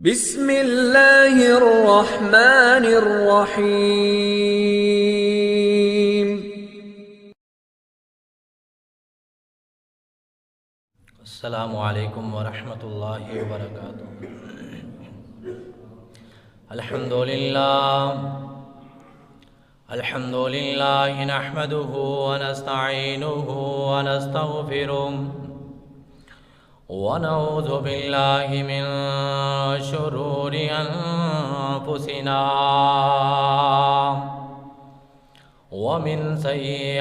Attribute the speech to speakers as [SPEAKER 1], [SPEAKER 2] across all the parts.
[SPEAKER 1] بسم اللہ الرحمن الرحیم۔
[SPEAKER 2] السلام علیکم ورحمۃ اللہ وبرکاتہ۔ الحمد للہ نحمده ونستعینه ونستغفره ونعوذ باللہ من شرور انفسنا ومن سیئات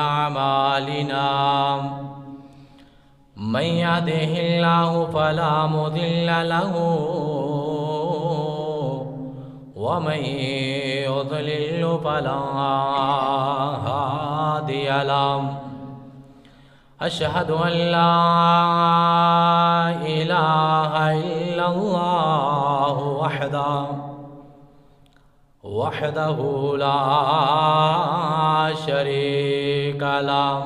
[SPEAKER 2] اعمالنا، من يهده الله فلا مضل له ومن يضلل فلا هادي له، أشهد أن لا إله إلا الله وحده لا شريك له،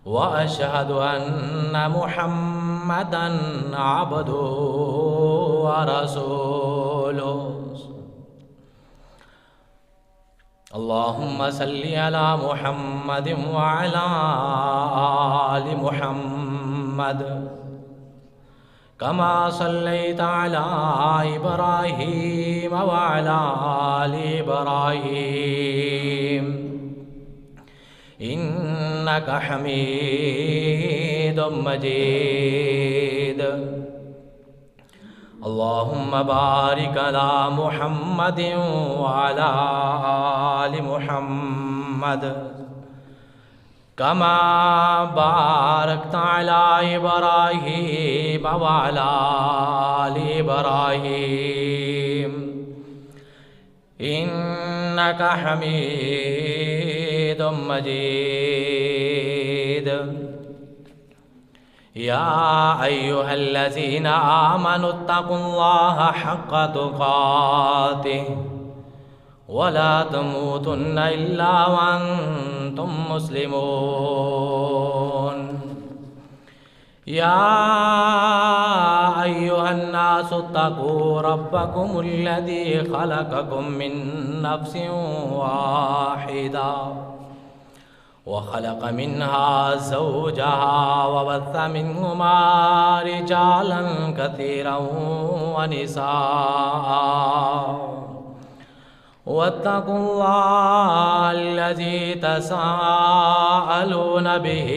[SPEAKER 2] وأشهد أن محمدًا عبده ورسوله۔ اللهم صل على محمد وعلى آل محمد كما صليت على إبراهيم وعلى آل إبراهيم إنك حميد مجيد۔ اللهم بارك على محمد وعلى آل محمد كما باركت على إبراهيم وعلى آل إبراهيم إنك حميد مجيد۔ يا أيها الذين آمنوا اتقوا الله حق تقاته ولا تموتن إلا وأنتم مسلمون۔ يا أيها الناس اتقوا ربكم الذي خلقكم من نفس واحدة وخلق منها زوجها وبث منهما رجالا كثيرا ونساء، واتقوا الله الذي تساءلون به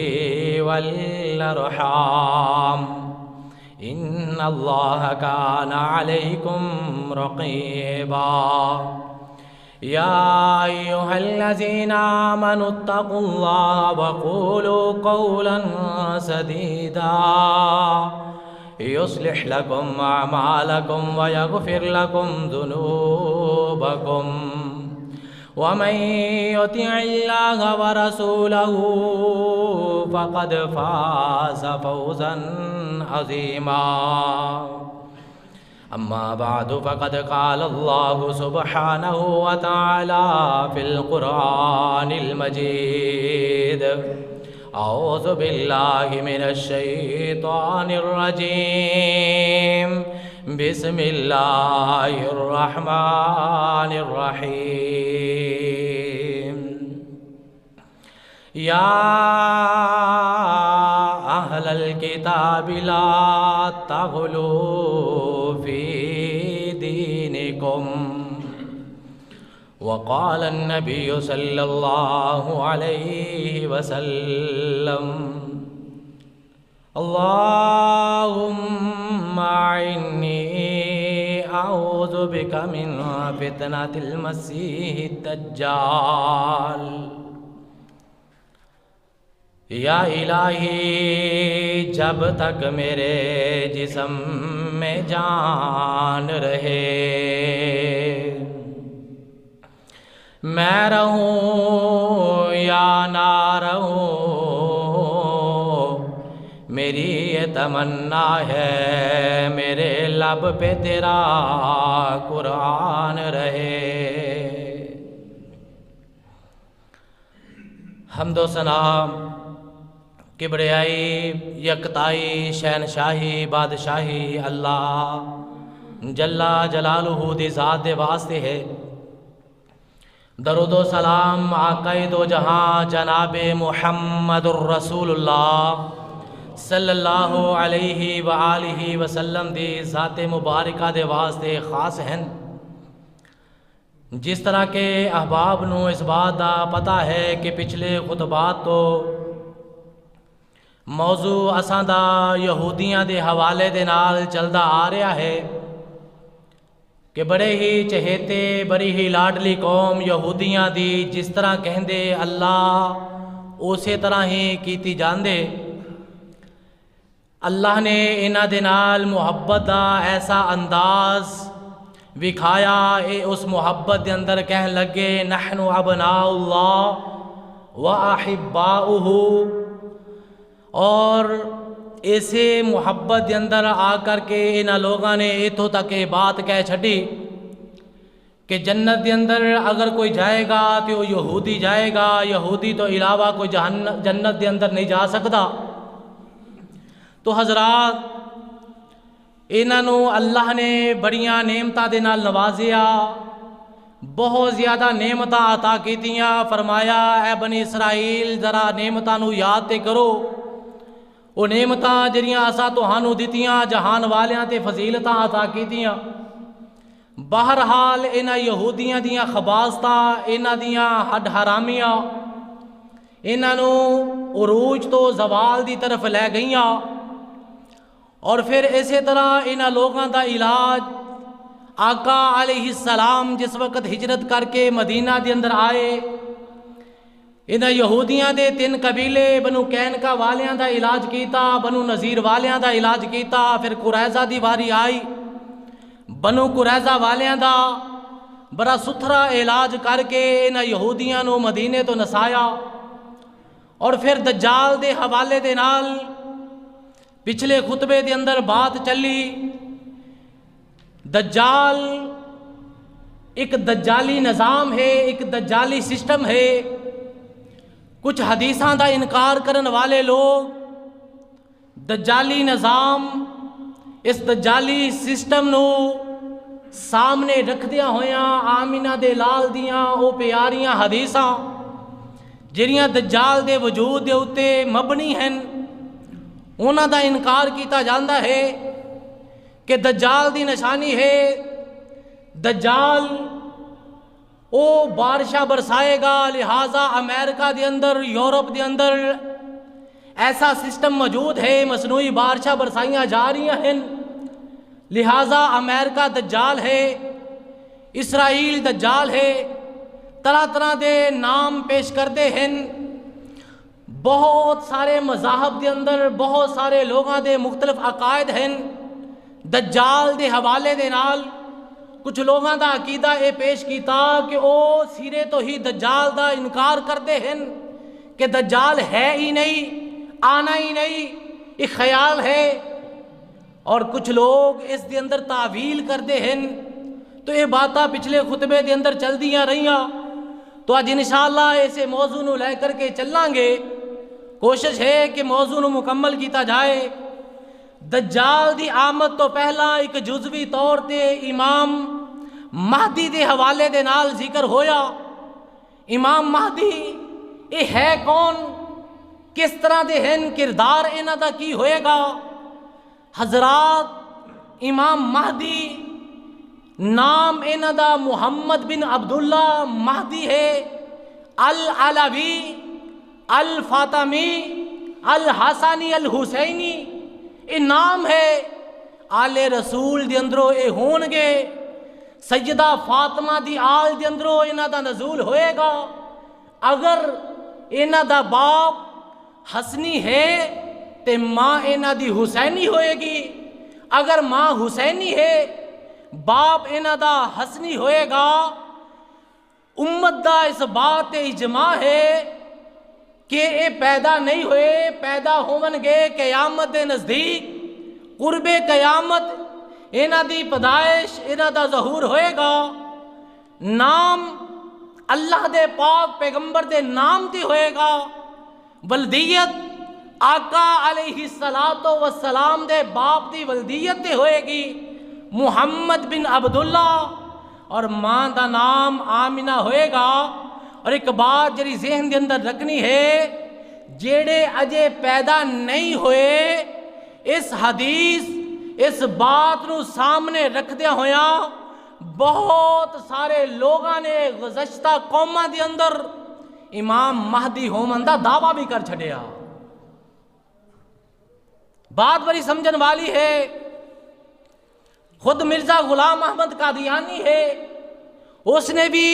[SPEAKER 2] والأرحام إن الله كان عليكم رقيبا۔ يا أيها الذين آمنوا اتقوا الله وقولوا قولا سديدا يصلح لكم أعمالكم ويغفر لكم ذنوبكم، ومن يطع الله ورسوله فقد فاز فوزا عظيما۔ أما بعد فقد قال الله سبحانه وتعالى في القرآن المجيد: أعوذ بالله من الشيطان الرجيم، بسم الله الرحمن الرحيم۔ يا أهل الكتاب لا تغلوا في دينكم، وقال النبي صلى الله عليه وسلم: اللهم أعني أعوذ بك من فتنة المسيح الدجال۔ یا الہی، جب تک میرے جسم میں جان رہے، میں رہوں یا نہ رہوں، میری یہ تمنا ہے میرے لب پہ تیرا قرآن رہے۔ حمد و ثنا کبریائی، یکتائی، شہنشاہی، بادشاہی اللہ جلا جلالہ دی ذات دے واسطے ہے۔ درود و سلام آقائے دو جہاں جناب محمد الرسول اللہ صلی اللہ علیہ وآلہ وسلم دی ذات مبارکہ دے واسطے خاص ہیں۔ جس طرح کے احباب نو اس بات دا پتہ ہے کہ پچھلے خطبات تو موضوع اساں دا یہودیاں دے حوالے دے نال چلدا آ رہا ہے کہ بڑے ہی چہیتے، بڑی ہی لاڈلی قوم یہودیاں دی جس طرح کہندے اللہ اسی طرح ہی کیتی جاندے۔ اللہ نے انہاں دے نال محبت دا ایسا انداز وکھایا، اے اس محبت دے اندر کہن لگے نحن ابناء اللہ و احباؤہ، اور ایسے محبت دے اندر آ کر کے انہاں لوگاں نے اتھوں تک یہ بات کہہ چھڈی کہ جنت دے اندر اگر کوئی جائے گا تو وہ یہودی جائے گا، یہودی تو علاوہ کوئی جنت دے اندر نہیں جا سکتا۔ تو حضرات انہاں نو اللہ نے بڑیاں نعمتاں دے نال نوازیا، بہت زیادہ نعمتاں عطا کیتیاں، فرمایا اے بنی اسرائیل ذرا نعمتاں نو یاد تے کرو، وہ نعمتاں جڑیاں اساں تہانوں دتیاں، جہان والیاں تے فضیلتاں عطا کیتیاں۔ بہرحال انہاں یہودیاں دیاں خباثتاں، انہاں دیاں حد حرامیاں انہاں نو عروج تو زوال دی طرف لے گئیاں، اور پھر اسی طرح انہاں لوگاں دا علاج آقا علیہ السلام جس وقت ہجرت کر کے مدینہ دے اندر آئے، انہاں یہودیاں دے 3 قبیلے بنو کینکا والیاں دا علاج کیتا، بنو نذیر والیاں دا علاج کیتا، پھر قریظہ دی واری آئی، بنو قریظہ والیاں دا بڑا ستھرا علاج کر کے انہاں یہودیاں نو مدینے تو نسایا۔ اور پھر دجال دے حوالے دے نال پچھلے خطبے دے اندر بات چلی، دجال ایک دجالی نظام ہے، ایک دجالی سسٹم ہے۔ کچھ حدیثاں دا انکار کرن والے لوگ دجالی نظام، اس دجالی سسٹم نو سامنے رکھدیاں ہویاں آمینہ دے لال دیاں او پیاریاں حدیثاں جڑیاں دجال دے وجود دے اتے مبنی ہیں، انہاں دا انکار کیتا جاندا ہے کہ دجال دی نشانی ہے دجال او بارشاں برسائے گا، لہٰذا امریکہ دے اندر، یورپ دے اندر ایسا سسٹم موجود ہے، مصنوعی بارشاں برسائیاں جا رہی ہیں، لہٰذا امریکہ دجال ہے، اسرائیل دجال ہے، طرح طرح دے نام پیش کرتے ہیں۔ بہت سارے مذاہب دے اندر بہت سارے لوگاں دے مختلف عقائد ہیں دجال دے حوالے دے نال۔ کچھ لوگاں دا عقیدہ اے پیش کیتا کہ او سیرے تو ہی دجال دا انکار کرتے ہیں کہ دجال ہے ہی نہیں، آنا ہی نہیں، ایک خیال ہے، اور کچھ لوگ اس دے اندر تعویل کرتے ہیں۔ تو یہ باتاں پچھلے خطبے دے اندر چل دیاں رہیاں، تو آج انشاءاللہ اسے موضوع نو لے کر کے چلیں گے۔ کوشش ہے کہ موضوع نو مکمل کیتا جائے۔ دجال دی آمد تو پہلا ایک جزوی طور تے امام مہدی دے حوالے دے نال ذکر ہویا۔ امام مہدی یہ ہے کون، کس طرح دے ہیں، کردار انہاں دا کی ہوئے گا؟ حضرات امام مہدی نام انہاں دا محمد بن عبداللہ مہدی ہے، العلوی، الفاطمی، الحسنی، الحسینی، یہ نام ہے۔ آل رسول دے اندروں اے ہون گے، سیدہ فاطمہ دی آل دے اندروں انہاں دا نزول ہوئے گا۔ اگر انہاں دا باپ حسنی ہے تے ماں انہاں دی حسینی ہوئے گی، اگر ماں حسینی ہے باپ انہاں دا حسنی ہوئے گا۔ امت دا اس بات تے اجماع ہے کہ اے پیدا نہیں ہوئے، پیدا ہون گے قیامت دے نزدیک، قرب قیامت انہاں دی پیدائش، انہاں دا ظہور ہوئے گا۔ نام اللہ دے پاک پیغمبر دے نام تے ہوئے گا۔ ولدیت آقا علیہ السلام دے باپ دی ولدیت تے ہوئے گی محمد بن عبداللہ اور ماں دا نام آمنہ ہوئے گا۔ اور ایک بات جڑی ذہن دے اندر رکھنی ہے، جیڑے اجے پیدا نہیں ہوئے، اس حدیث اس بات نو سامنے رکھدیا ہویا بہت سارے لوگاں نے گزشتہ قوماں دے اندر امام مہدی ہومن دا دعویٰ بھی کر چھڑیا۔ بات بڑی سمجھن والی ہے، خود مرزا غلام احمد قادیانی ہے، اس نے بھی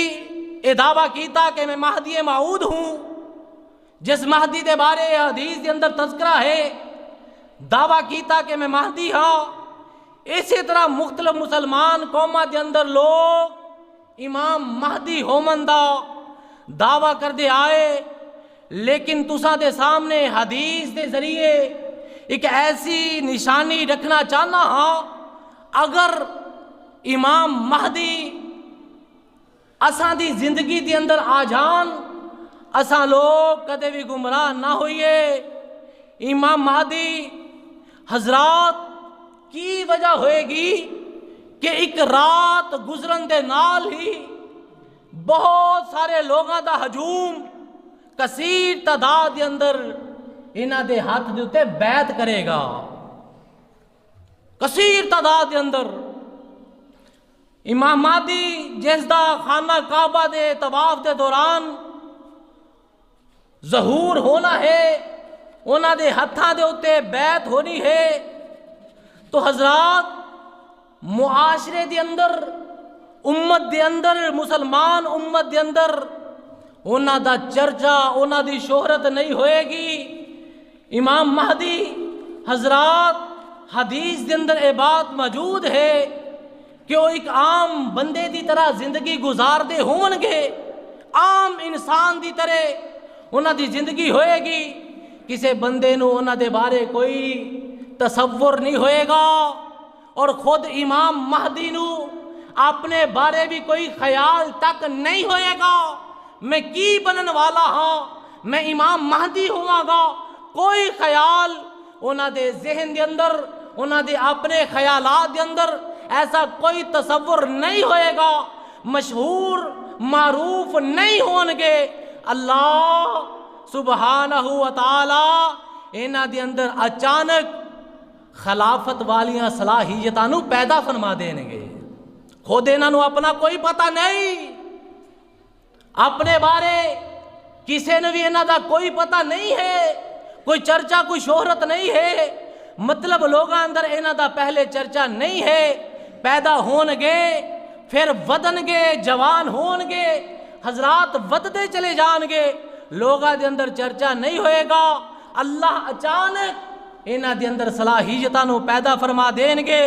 [SPEAKER 2] یہ دعویٰ کیتا کہ میں مہدی موعود ہوں، جس مہدی دے بارے حدیث دے اندر تذکرہ ہے، دعویٰ کیتا کہ میں مہدی ہاں۔ اسی طرح مختلف مسلمان قوماں دے اندر لوگ امام مہدی ہومن دا دعویٰ کر دے آئے، لیکن تساں دے سامنے حدیث دے ذریعے ایک ایسی نشانی رکھنا چاہنا ہاں، اگر امام مہدی اساں دی زندگی دے اندر آ جان، اساں لوگ کدے بھی گمراہ نہ ہوئیے۔ امام مہدی حضرات کی وجہ ہوئے گی کہ ایک رات گزرن دے نال ہی بہت سارے لوگاں دا ہجوم کثیر تعداد دے اندر انہاں دے ہاتھ دے اتے بیعت کرے گا، کثیر تعداد دے اندر۔ امام مہدی جس دا خانہ کعبہ دے طواف دے دوران ظہور ہونا ہے، انہاں دے ہتھاں دے اتے بیعت ہونی ہے، تو حضرات معاشرے دے اندر، امت دے اندر، مسلمان امت دے اندر انہاں دا چرچا، انہاں دی شہرت نہیں ہوئے گی۔ امام مہدی حضرات حدیث دے اندر یہ بات موجود ہے کہ وہ ایک عام بندے دی طرح زندگی گزار دے ہون گے، عام انسان دی طرح انہاں دی زندگی ہوئے گی، کسے بندے نو انہاں دے بارے کوئی تصور نہیں ہوئے گا، اور خود امام مہدی نو اپنے بارے بھی کوئی خیال تک نہیں ہوئے گا میں کی بنن والا ہاں، میں امام مہدی ہوا گا۔ کوئی خیال انہاں دے ذہن دے اندر، انہاں دے اپنے خیالات دے اندر ایسا کوئی تصور نہیں ہوئے گا، مشہور معروف نہیں ہون گے۔ اللہ سبحانہ وتعالی انہاں دے اندر اچانک خلافت والیاں صلاحیتاں نو پیدا فرما دیں گے۔ خود انہاں نو اپنا کوئی پتہ نہیں، اپنے بارے کسی نے بھی انہاں دا کوئی پتہ نہیں ہے، کوئی چرچا، کوئی شہرت نہیں ہے، مطلب لوگاں اندر انہاں دا پہلے چرچا نہیں ہے۔ پیدا ہون گے، پھر ودن گے، جوان ہون گے، حضرات ودتے چلے جان گے، لوگاں دے اندر چرچا نہیں ہوئے گا۔ اللہ اچانک انہاں دے اندر صلاحیتاں نو پیدا فرما دیں گے،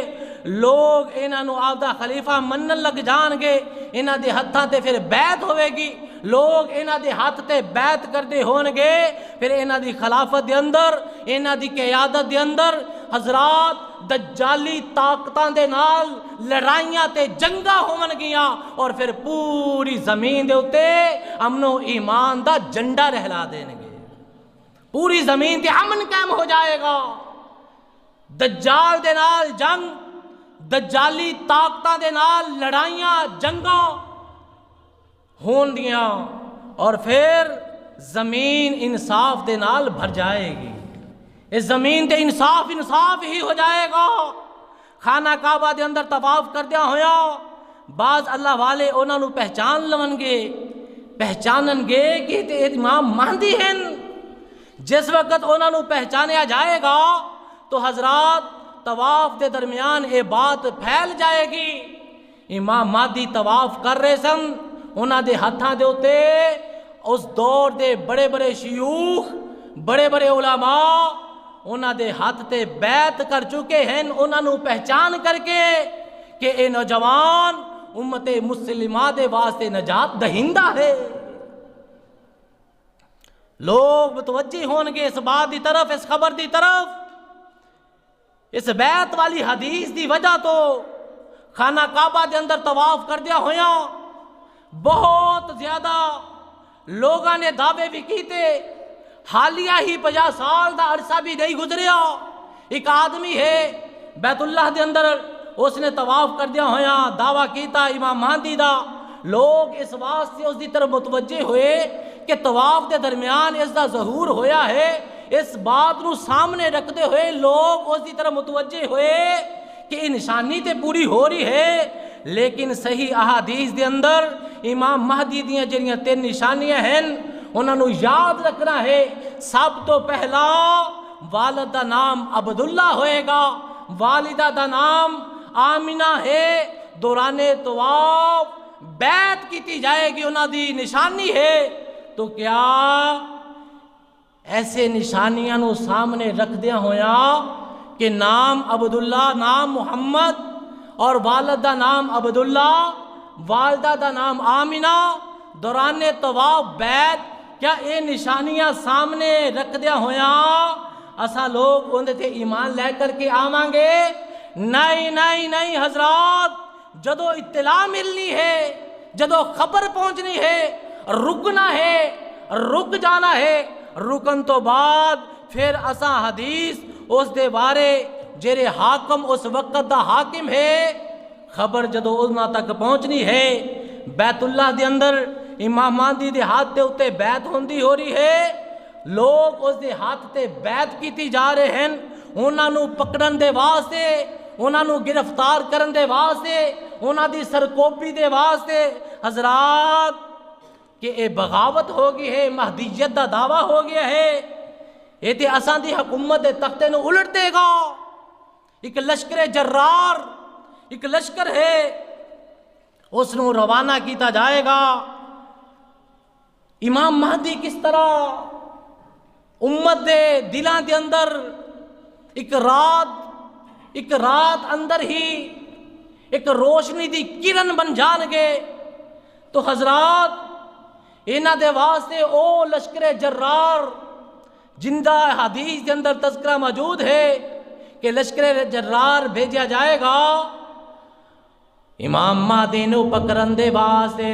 [SPEAKER 2] لوگ انہاں نو آپدا خلیفہ منن لگ جان گے، انہاں دے ہتھاں تے پھر بیعت ہوئے گی، لوگ انہاں دے ہاتھ تے بیعت کردے ہون گے، پھر انہاں دی خلافت دے اندر، انہاں دی قیادت دے اندر حضرات دجالی طاقتاں دے نال لڑائیاں تے جنگاں ہون گیاں، اور پھر پوری زمین دے اتے امن و ایمان دا جھنڈا رہلا دیں گے، پوری زمین تے امن قائم ہو جائے گا۔ دجال دے نال جنگ، دجالی طاقتاں دے نال لڑائیاں جنگاں ہون دیاں، اور پھر زمین انصاف دے نال بھر جائے گی۔ اس زمین تے انصاف ہی ہو جائے گا۔ خانہ کعبہ دے اندر طواف کردیا ہویا بعض اللہ والے انہاں نو پہچان لون گے، پہچانن گے کہ تے امام مہدی ہیں۔ جس وقت انہاں نو پہچانیا جائے گا تو حضرات طواف دے درمیان یہ بات پھیل جائے گی، امام مہدی طواف کر رہے سن، انہاں دے ہتھاں دے اتے اس دور دے بڑے بڑے شیوخ، بڑے بڑے علماء انہاں دے ہاتھ تے بیعت کر چکے ہیں، انہاں نو پہچان کر کے کہ اے نوجوان امت مسلمہ دے واسطے نجات دہندہ ہے۔ لوگ متوجہ ہون گے اس بات دی طرف، اس خبر دی طرف، اس بیعت والی حدیث دی وجہ تو خانہ کعبہ دے اندر طواف کردیا ہویا بہت زیادہ لوگاں نے دعوے بھی کیتے، حالیہ ہی 50 سال دا عرصہ بھی نہیں گزریا، ایک آدمی ہے بیت اللہ دے اندر اس نے طواف کر دیا ہویا، دعویٰ کیتا امام مہدی دا، لوگ اس واسطے اس دی طرف متوجہ ہوئے کہ طواف دے درمیان اس دا ظہور ہویا ہے، اس بات نو سامنے رکھتے ہوئے لوگ اس دی طرف متوجہ ہوئے کہ یہ نشانی تے پوری ہو رہی ہے، لیکن صحیح احادیث دے اندر امام مہدی دیاں جڑیاں 3 نشانیاں ہیں انہاں نو یاد رکھنا ہے۔ سب تو پہلا والد دا نام عبداللہ ہوئے گا، والدہ دا نام آمینہ ہے، دوران طواف بیعت کیتی جائے گی، انہاں دی نشانی ہے۔ تو کیا ایسے نشانیاں نو سامنے رکھ دیا ہویا کہ نام عبداللہ، نام محمد اور والد دا نام عبداللہ، والدہ دا نام آمینہ، دوران طواف بیعت، کیا یہ نشانیاں سامنے رکھ دیا ہویا اسا لوگ اندے تے ایمان لے کر کے آواں گے؟ نہیں نہیں نہیں حضرات، جدو اطلاع ملنی ہے، جدو خبر پہنچنی ہے، رکنا ہے، رک جانا ہے، رکن تو بعد پھر اسا حدیث اس دے بارے جیرے حاکم اس وقت دا حاکم ہے، خبر جدو انہاں تک پہنچنی ہے۔ بیت اللہ دے اندر امام مہدی دے ہاتھ دے اتے بیعت ہوندی ہو رہی ہے، لوگ اس دے ہاتھ تے بیعت کیتی جا رہے ہیں، انہاں نو پکڑن دے واسطے، انہاں نو گرفتار کرن دے واسطے، انہاں دی سرکوبی دے واسطے۔ حضرات کہ اے بغاوت ہو گئی ہے، مہدیت دا دعویٰ ہو گیا ہے، یہ تے اساں دی حکومت دے تختے نو الٹ دے گا۔ ایک لشکر جرار، ایک لشکر ہے، اس نو روانہ کیتا جائے گا۔ امام مہدی کس طرح امت دے دلاں دے اندر ایک رات اندر ہی ایک روشنی دی کرن بن جان گے۔ تو حضرات انہاں دے واسطے او لشکر جرار جندہ حدیث دے اندر تذکرہ موجود ہے کہ لشکر جرار بھیجا جائے گا امام مہدی نو پکڑن دے واسطے،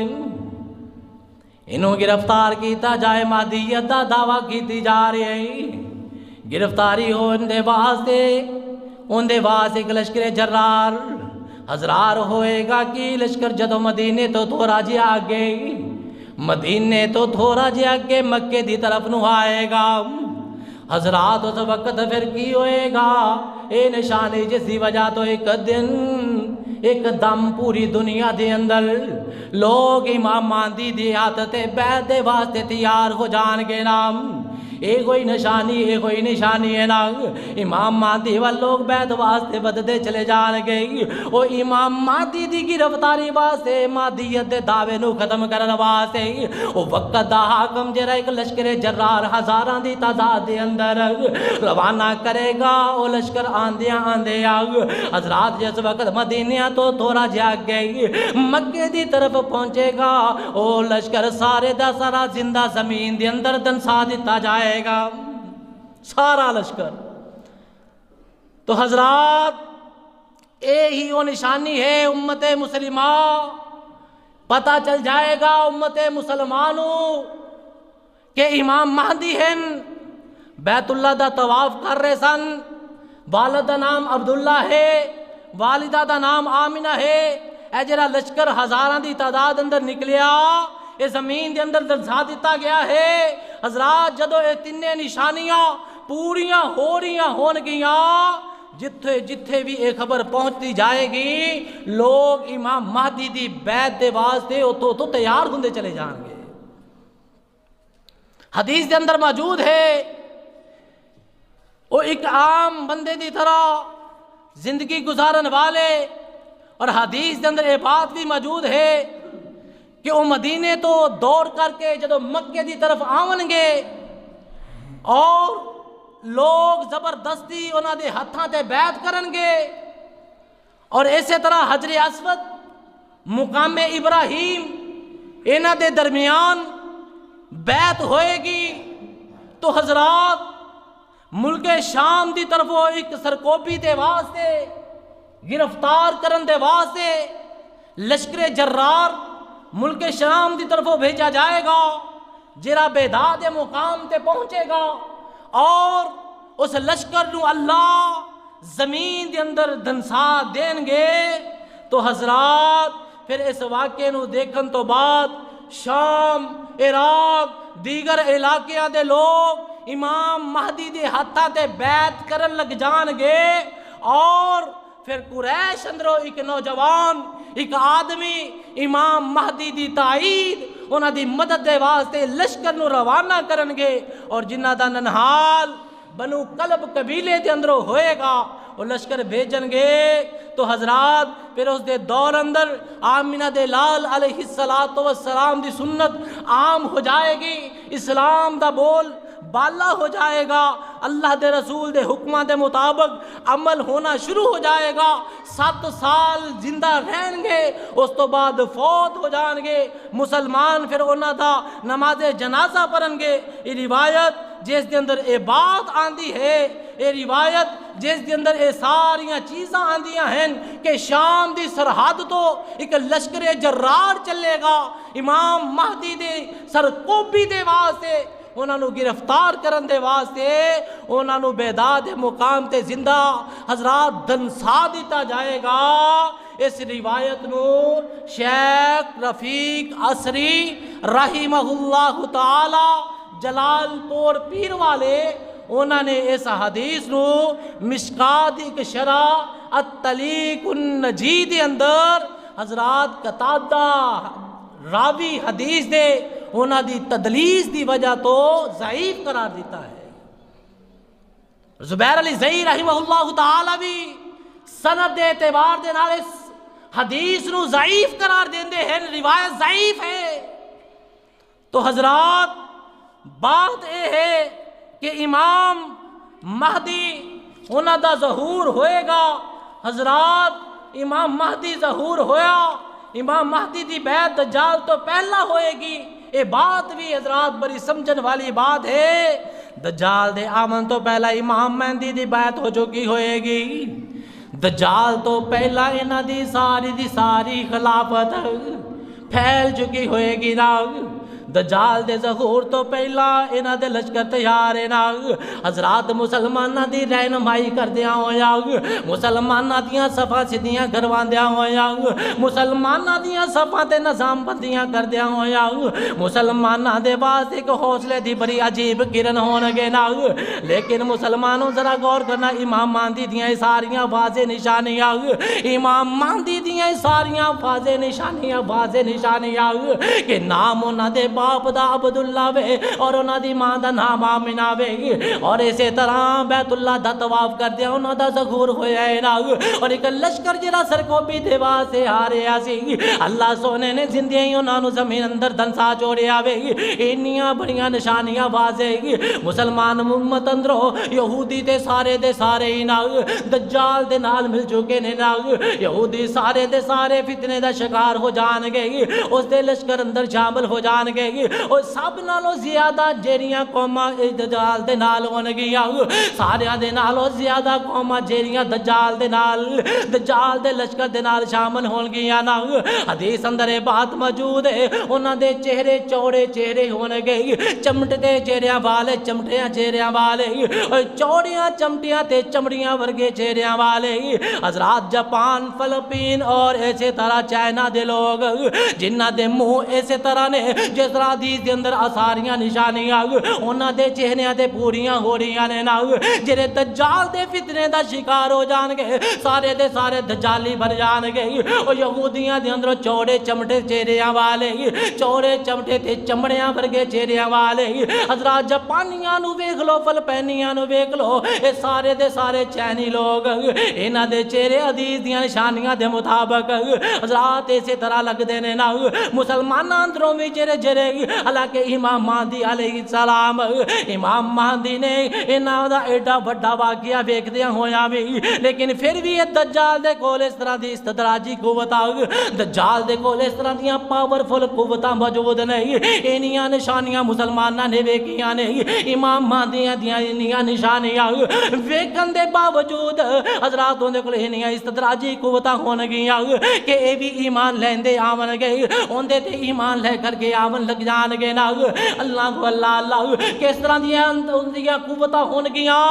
[SPEAKER 2] انہوں گرفتار کیتا جائے، مہدیت دا دعویٰ کیتی جا رہی ہے، گرفتاری ہو ان دے واسطے ایک لشکر جرار ہزار ہوئے گا کہ لشکر جدو مدینے تو تھوڑا جی آگے، مدینے تو تھوڑا جی آگے مکے دی طرف نو آئے گا۔ حضرات اس وقت پھر کی ہوئے گا، اے نشانی جس دی وجہ تو ایک دم پوری دنیا دے اندر لوگ امام مہدی دی ہاتھ تے بیعت دے واسطے تیار ہو جان گے نام، اے کوئی نشانی ہے نا، امام مہدی وال لوگ بیعت واسطے بددے چلے جان گے، او امام مہدی دی گرفتاری واسطے، مہدیت دے دعوے نو ختم کرن واسطے او وقت دا حاکم جڑا ایک لشکر جرار ہزاراں دی تعداد دے اندر روانہ کرے گا۔ او لشکر آندیاں حضرات جس وقت مدینہ تو تھوڑا جا گئی مکے دی طرف پہنچے گا، او لشکر سارے دا سارا زندہ زمین دے اندر دنسا دیتا جائے گا، سارا لشکر۔ تو حضرات اے ہی وہ نشانی ہے امت مسلمہ، پتہ چل جائے گا امت مسلمانوں کہ امام مہدی ہیں، بیت اللہ دا طواف کر رہے سن، والد دا نام عبداللہ ہے، والدہ دا نام آمینہ ہے، اے جڑا لشکر ہزاراں دی تعداد اندر نکلیا، یہ زمین دے اندر دلسا دیتا گیا ہے۔ حضرات جدو یہ 3 نشانیاں پوریاں ہو رہیاں ہون گیاں، جتھے بھی ایک خبر پہنچتی جائے گی، لوگ امام مہدی دی بیعت دے واسطے تو تیار ہوندے چلے جان گے۔ حدیث دے اندر موجود ہے، وہ ایک عام بندے دی طرح زندگی گزارن والے، اور حدیث دے اندر یہ بات بھی موجود ہے کہ وہ مدینے تو دور کر کے جدو مکے دی طرف آون گے، اور لوگ زبردستی انہاں دے ہتھاں تے بیعت کرن گے، اور اسی طرح حجر اسود، مقام ابراہیم، انہاں دے درمیان بیعت ہوئے گی۔ تو حضرات ملک شام دی طرف ایک سرکوبی دے واسطے، گرفتار کرن دے واسطے لشکر جرار ملک شام دی طرف بھیجا جائے گا، جڑا بیداد مقام تے پہنچے گا اور اس لشکر نو اللہ زمین دے اندر دنسا دین گے، تو حضرات پھر اس واقعے نو دیکھن تو بعد شام، عراق، دیگر علاقیاں دے لوگ امام مہدی دے ہاتھاں تے بیعت کرن لگ جان گے، اور پھر قریش اندروں ایک نوجوان، ایک آدمی امام مہدی دی تائید انہاں دی مدد دے واسطے لشکر نو روانہ کرن گے، اور جنہ دا ننہال بنو کلب قبیلے دے اندروں ہوئے گا وہ لشکر بھیجن گے۔ تو حضرات پھر اس دے دور اندر آمینہ دے لال علیہ السلام دی سنت عام ہو جائے گی، اسلام دا بول بالا ہو جائے گا، اللہ دے رسول دے حکمہ دے مطابق عمل ہونا شروع ہو جائے گا، 7 سال زندہ رہن گے، اس تو بعد فوت ہو جان گے مسلمان، پھر انہاں دا نماز جنازہ پڑھن گے۔ یہ روایت جس دے اندر اے بات آندی ہے، یہ روایت جس دے اندر اے ساریاں چیزاں آندیاں ہیں کہ شام دی سرحد تو ایک لشکر جرار چلے گا امام مہدی دے سرکوبی دے واسطے، انہاں نو گرفتار کرن دے واسطے، انہاں نو بیداد مقام تے زندہ حضرات دنسا دیتا جائے گا۔ اس روایت نو شیخ رفیق عصری رحمہ اللہ تعالی جلال پور پیر والے، انہوں نے اس حدیث نو مشکات ایک شرح الطلیق النجی دے اندر حضرات قتادہ راوی حدیث دے انہاں دی تدلیس دی وجہ تو ضعیف قرار دیتا ہے۔ زبیر علی زئی رحمہ اللہ تعالی بھی سند دے اعتبار دے نال اس حدیث نو ضعیف قرار دیندے ہیں، روایت ضعیف ہے۔ تو حضرات بات اے ہے کہ امام مہدی انہاں دا ظہور ہوئے گا، حضرات امام مہدی ظہور ہویا، امام مہدی دی بیعت دجال تو پہلا ہوئے گی، یہ بات بھی حضرات بڑی سمجھن والی بات ہے۔ دجال دے آمن تو پہلا امام مہدی دی بیعت ہو چکی ہوئے گی، دجال تو پہلا انہاں دی ساری خلافت پھیل چکی ہوئے گی نا، دجال دے ظہور تو پہلا انہاں دے لشکر تیار ہے نا، حضرات مسلمانہ دی رہنمائی کر دیا ہویا، مسلمانہ دیاں صفحہ سدیاں کروان دیا ہویا، مسلمانہ دیاں صفحہ تے نظام بندیاں کر دیا ہویا، مسلمانہ دے باز ایک حوصلے دی بڑی عجیب کرن ہونگے نا، لیکن مسلمانوں ذرا غور کرنا، امام مہدی دیاں ساریاں واضح نشانیاں، امام مہدی دیاں ساریاں واضح نشانیاں کہ نام انہاں دے باپ دا عبداللہ وے اور انہاں دی ماں دا نام آمنہ وے، اور اسی طرح بیت اللہ دا طواف کر دیا انہاں دا ظہور ہویا ہے نا، اور ایک لشکر جڑا سرکوبی دیوا سے ہاریا سی، اللہ سونے نے زندگی انہاں نو زمین اندر دنسا چھوڑیا وے، انیاں بڑیاں نشانیاں واضح مسلمان امت اندروں یہودی تے سارے ہی نا دجال دے نال مل چکے نے نا، یہودی سارے دے سارے فتنے دا شکار ہو جان گے، اس دے لشکر اندر شامل ہو جان گے، اور سب نالوں زیادہ جیڑیاں قوماں دجال دے نال ہون گیاں، ساریاں دے نالوں زیادہ قوماں جیڑیاں دجال دے لشکر دے نال شامل ہون گیاں نا، حدیث اندر بات موجود ہے، انہاں دے چہرے چوڑے چہرے ہون گے، چمٹتے چہریاں والے چمٹیاں چہریاں والے، چوڑیاں چمٹیاں تے چمڑیاں ورگے چہریاں والے، حضرات جاپان، فلپین اور ایسے طرح چائنا دے لوگ جنہ دے منہ ایسے طرح نے جس طرح حدیث دے اندر آثاریاں نشانیاں انہاں دے چہریاں تے پوریاں ہو رہیاں نے نا، جڑے دجال دے فتنے دا شکار ہو جان گے سارے دے سارے دجالی بن جان گے، اور یہودیاں دے اندر چوڑے چمٹے چہریاں والے، چوڑے چمٹے تے چمڑیاں ورگے چہریاں والے، حضرات جاپانیاں نو ویکھ لو، فلپینیاں نو ویکھ لو، اے سارے دے سارے چینی لوگ انہاں دے چہرے حدیث دیاں نشانیاں دے مطابق حضرات اسی طرح لگ دے نے نا، مسلماناں اندروں بھی جرے حالانکہ امام مہدی علیہ السلام، امام مہدی نے انہاں دا ایڈا بڑا واقعہ ویکھ دیا ہویا بھی، لیکن پھر بھی یہ دجال دے کول اس طرح دی استدراجی قوتاں، دجال دے کول اس طرح دیاں پاورفل قوتاں موجود نہیں، انہیاں نشانیاں مسلماناں نے ویکھیاں نہیں، امام مہدی دیاں انہیاں نشانیاں ویکھن دے باوجود حضرات دے کول انہیاں استدراجی قوتاں ہون گیاں، کہ اے بھی ایمان لیندے آون گے اوندے تے ایمان لے کر کے آون لگ جان گے نا اللہ کو اللہ کس طرح دیاں قوتاں ہون گیاں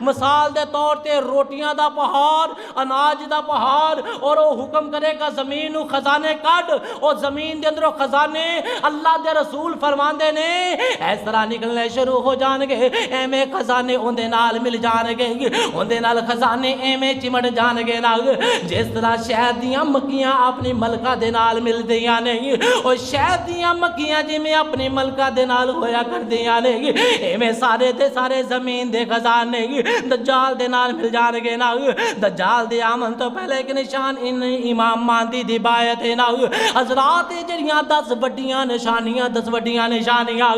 [SPEAKER 2] مثال دے طور تے روٹیاں دا پہاڑ اناج دا پہاڑ اور وہ حکم کرے گا زمین نو خزانے کڈ اور زمین دے اندروں خزانے اللہ دے رسول فرماندے نے اس طرح نکلنے شروع ہو جان گے ایویں خزانے اوندے نال مل جان گے اوندے نال خزانے ایویں چمٹ جان گے نا جس طرح شہد دیاں مکھیاں اپنی ملکہ دے نال مل دیاں نہیں اور شہد دیاں مکھیاں جویں اپنی ملکہ دے نال ہویا کر دیاں نہیں ایویں سارے دے سارے زمین دے خزانے دجال دے نال مل جان گے نا دجال دے آمن تو پہلے ایک نشان ان امام مہدی دی بایت ہے نا حضرات جڑیاں 10 وڈیاں نشانیاں 10 وڈیاں نشانیاں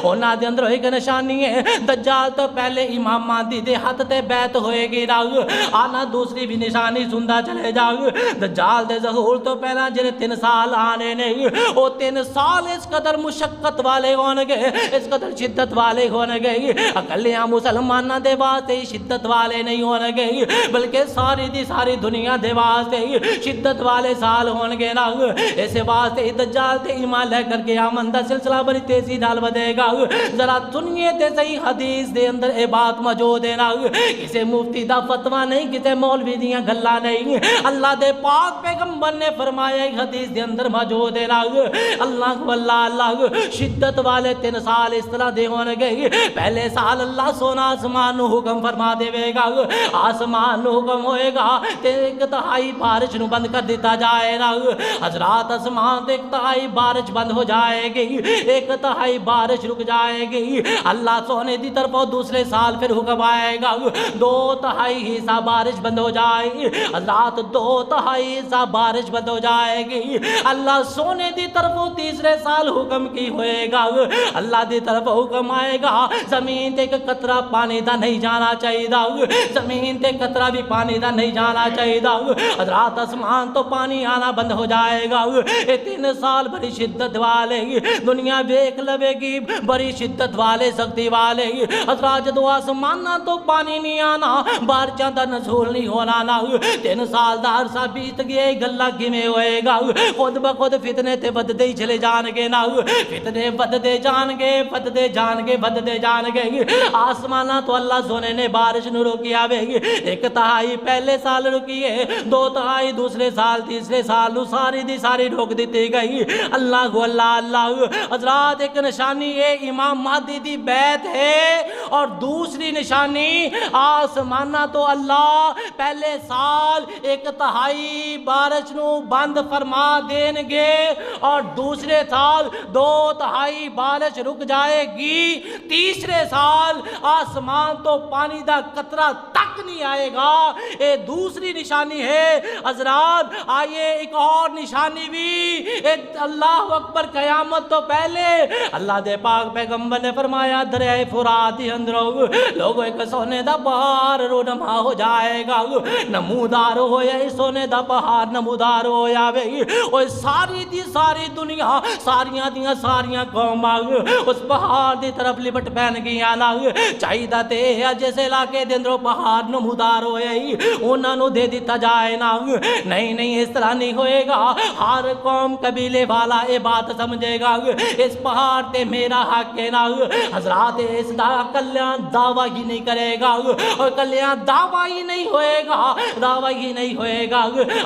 [SPEAKER 2] انہاں دے اندر ایک نشانی ہے دجال تو پہلے امام مہدی دے ہاتھ تے بیعت ہوئے گی نا آنا دوسری بھی نشانی سندا چلے جا دجال دے ظہور تو پہلا جڑے 3 سال آنے نہیں وہ 3 سال اس قدر مشقت والے ہون گے اس قدر شدت والے ہون گے اکلیاں مسلماناں دے واسطے شدت والے نہیں ہون گے بلکہ ساری دی ساری دنیا دے واسطے شدت والے سال ہون گے نا اس واسطے دجال تے ایمان لے کر کے آمن دا سلسلہ بڑی تیزی نال ودے گا ذرا سنیے تے صحیح حدیث دے اندر اے بات موجود ہے نا کسے مفتی دا فتویٰ نہیں کسے مولوی دیاں گلاں نہیں اللہ دے پاک پیغمبر نے فرمایا حدیث دے اندر موجود ہے نا اللہ کو اللہ شدت والے 3 سال اس طرح دے ہون گے پہلے سال اللہ سونا آسمان نو حکم فرما دے گا آسمان نو حکم ہوئے گا تے 1/3 بارش نو بند کر دیتا جائے نا حضرات آسمان تے 1/3 بارش بند ہو جائے گی 1/3 بارش رک جائے گی اللہ سونے دی طرف دوسرے سال پھر حکم آئے گا 2/3 حصہ بارش بند ہو جائے گی حضرات 2/3 حصہ بارش بند ہو جائے گی اللہ سونے دی طرف تیسرے سال حکم کی ہوئے گا اللہ دی طرف حکم آئے گا زمین تے ایک قطرہ پانی دا نہیں جانا چاہیے زمین تے قطرہ بھی پانی دا نہیں جانا چاہیے حضرات آسمان تو پانی آنا بند ہو جائے گا یہ 3 سال بڑی شدت والے دنیا دیکھ لوے گی بڑی شدت والے سختی والے حضرات جدو آسمانا تو پانی نہیں آنا بارشاں دا نزول نہیں ہونا نا 3 سال دا عرصہ بیت گیا گلا کیویں ہوئے گا خود بخود فتنے تے بددے ہی چلے جان گے نا فتنے بددے جان گے بددے جان گے بددے جان گے آسمانا تو اللہ سونے نے بارش نو روکی آوے 1/3 پہلے سال رکی ہے 2/3 دوسرے سال تیسرے سال نو ساری دی ساری روک دیتی گئی اللہ کو اللہ حضرات ایک نشانی ہے امام مہدی دی بیعت ہے اور دوسری نشانی آسمانا تو اللہ پہلے سال 1/3 بارش نو بند فرما دین گے اور دوسرے سال 2/3 بارش رک جائے گی تیسرے سال آسمان تو پانی دا قطرہ تک نہیں آئے گا یہ دوسری نشانی ہے حضرات آئیے ایک اور نشانی بھی اللہ اکبر قیامت تو پہلے اللہ دے پاک پیغمبر نے فرمایا دریائے فرات دے اندروں لوگوں ایک سونے دا پہاڑ رونما ہو جائے گا نمودار ہویا سونے دا پہاڑ نمودار ہویا وے اور ساری دی ساری دنیا ساریاں دیاں ساریاں قوماں اس پہاڑ دی طرف لپٹ پہن گیا نا چاہیدہ تے ہے جیسے علاقے دے اندروں پہاڑ نمودار ہویا ہی انہاں نو دے دیتا جائے نا نہیں اس طرح نہیں ہوئے گا ہر قوم قبیلے والا اے بات سمجھے گا اس پہاڑ تے میرا حق ہے نا حضرات اس دا کلیاں دعویٰ ہی نہیں کرے گا اور کلیاں دعویٰ ہی نہیں ہوئے گا دعویٰ ہی نہیں ہوئے گا